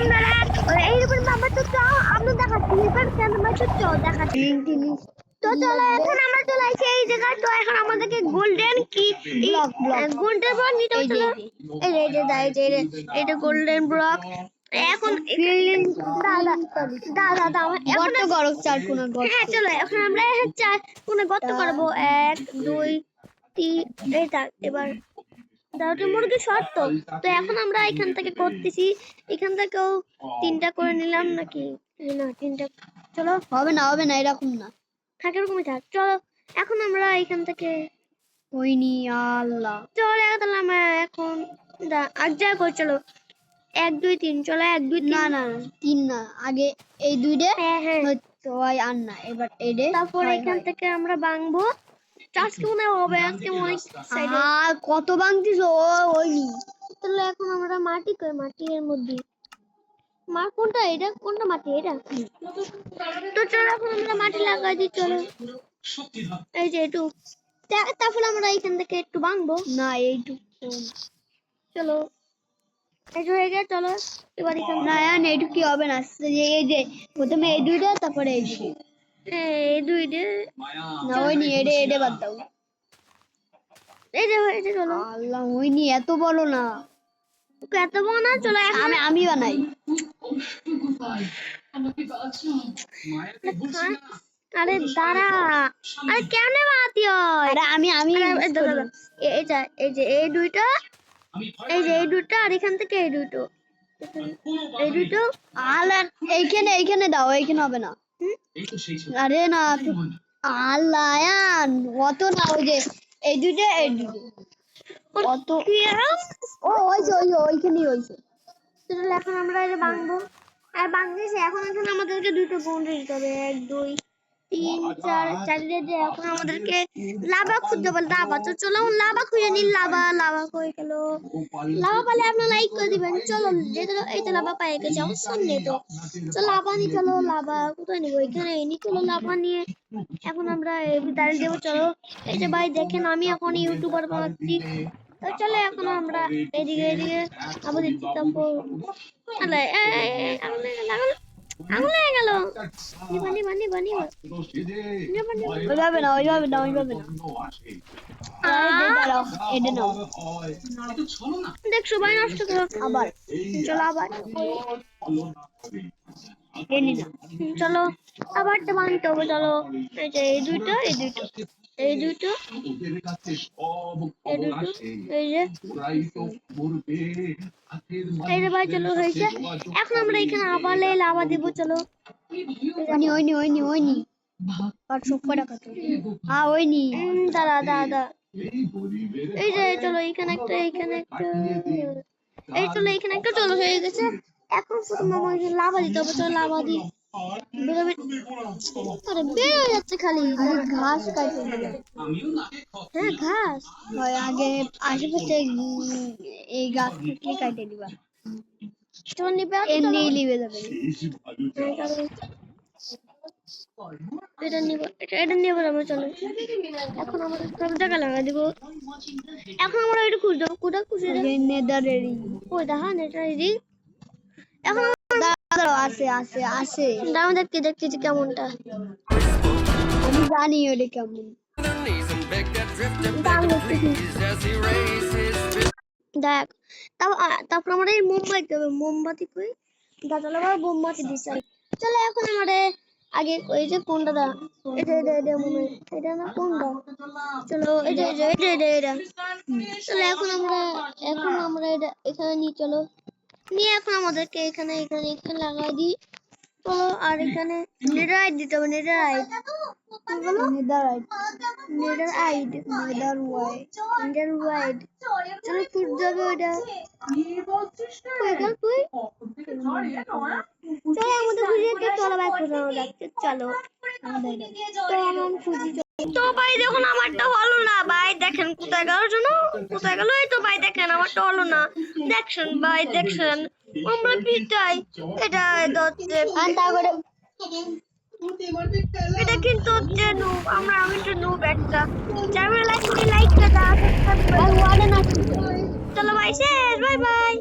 আপনারা এইরকম বাবা তো চাও আমরা দেখাচ্ছি এবার কেন দেখাচ্ছি তো চলো এখন আমরা চলে আসছি এই জায়গায়। তো এখন আমাদেরকে গোল্ডেন কি গোল্ডেন ব্লক নিতে হবে। এটা গোল্ডেন ব্লক। এখন দাদা গর্ত করো 4 কোণা গর্ত। হ্যাঁ চলো এখন আমরা 4 কোণা গর্ত করব 1 2 3 এটা এবার দাদা মুরগি শর্ত। তো এখন আমরা এখান থেকে করতেছি, এখান থেকেও 3টা করে নিলাম নাকি না 3টা। চলো হবে না এরকম না থাকে এরকমই থাক। চলো এখন আমরা এখান থেকে হইনি আল্লাহ চলো তাহলে আমরা এখন আজ্জা কর। চলো 1 2 3 চলো 1 2 3 না 3 না আগে এই দুইটা। হ্যাঁ তো হয় আর না এবার এইডে। তারপর এখান থেকে আমরা ভাঙবো। আজকে মনে হবে আজকে অনেক সাইডে কত ভাঙতিস হইনি। তাহলে এখন আমরা মাটি কই মাটির মধ্যে কোনটা এটা কোনটা মাটি এটা। তো চলো এখন আমরা মাটি লাগাই দিই। চলো এই যে একটু তারপর আমরা এখান থেকে একটু ভাঙবো না এইটুকু। চলো এই হয়ে গেছে। চলো এবার এখান না এইটুকু কি হবে না। এই যে প্রথমে এই দুইটা তারপরে এই দুইটা না হইনি এডে বাদ দাও। এই যে হয়েছে। চলো আল্লাহ হইনি এত বলো না এত বড় না। চলো আমি বানাই। আরে দাঁড়া আরে কেমনে বানাতে হয়। আরে আমি এটা এই যে এই দুইটা আর এখান থেকে এই দুটো আল্লাহ এইখানে দাও এইখানে হবে না। আরে না আল্লাহ অত না ওই যে এই দুটো অত ওইখানেই হয়েছে। এখন আমরা এটা ভাঙবো আর ভাঙতেছি। এখন আমাদেরকে দুটো বাউন্ডারি দিতে হবে 1 2 3 4 চারটে যে এখন আমাদেরকে লাভা খুঁজতে হবে। লাভা তো চলো লাভা খুঁজে নিন। লাভা কই গেল। লাভা পালে আপনারা লাইক করে দিবেন। চলো এই তো লাভা পাই গেছে আমার সামনে। তো চলো লাভা নিয়ে চলো লাভা কোথায় নিবো এখানে এনে চলো লাভা নিয়ে এখন আমরা দাঁড়িয়ে দেবো। চলো এই যে ভাই দেখেন আমি এখন ইউটিউবার বানাচ্ছি। তো চলো এখন আমরা এদিকে আমাদের তারপর আঙুলে গেল ওইভাবে না দেখছো ভাই নষ্ট করো আবার। চলো আবার চলো আবার তো বানতে হবে। চলো এই যে এই দুটো এই যে ভাই চলো হয়েছে। এখন আমরা এখানে আবার লাভা দিব। চলো হয়নি দাদা এই যে চলো এখানে একটা এই চলো এখানে একটা চলো হয়ে গেছে। এখন প্রথমে আমাকে লাভা দিতে হবে। চলো লাভা দিই বের হয়ে যাচ্ছে খালি ঘাস কাটে দিবে। হ্যাঁ ঘাস হয় আগে আশেপাশে এই গাছ কাটে দিবা। চলো নিবে এমনি লিবে যাবে। এটা নিব আমরা। চলো এখন আমাদের সব জায়গা লাগা দিব। এখন আমরা এটা খুঁজে দেবো কোথায় খুঁজে নেদারেরই ওই দেখা নেদারেরই। এখন আসে দাম দেখতেছি কেমনটা। আমি জানি ওটা কেমন। দেখ তারপর আমরা এই মোমবাতি কই দাদা মোমবাতি দিচ্ছি। চলো এখন আমাদের আগে ওই যে কোনটা এটা মনে এটা না কোনটা। চলো এটা চলো এখন আমরা এটা এখানে নিয়ে চলো নিয়ে এখন আমাদেরকে এখানে লাগাই দিই। চলো আর এখানে নেডারাইট দিতে হবে। নেডারাইট চলো ফুট যাবে ওইটা তুই চলো আমাদের খুঁজে চলো ভাই কোথাও যাচ্ছে। চলো তো ভাই দেখুন আমারটা হলো না। ভাই দেখেন কোথায় গেল এই তো ভাই দেখেন আমারটা হলো না। দেখছেন ভাই দেখছেন আমরা পিটাই এটা হচ্ছে এটা কিন্তু হচ্ছে আমি তো নুব একটা চ্যানেল লাইক করে দাও। চলো ভাই শেষ বাই বাই।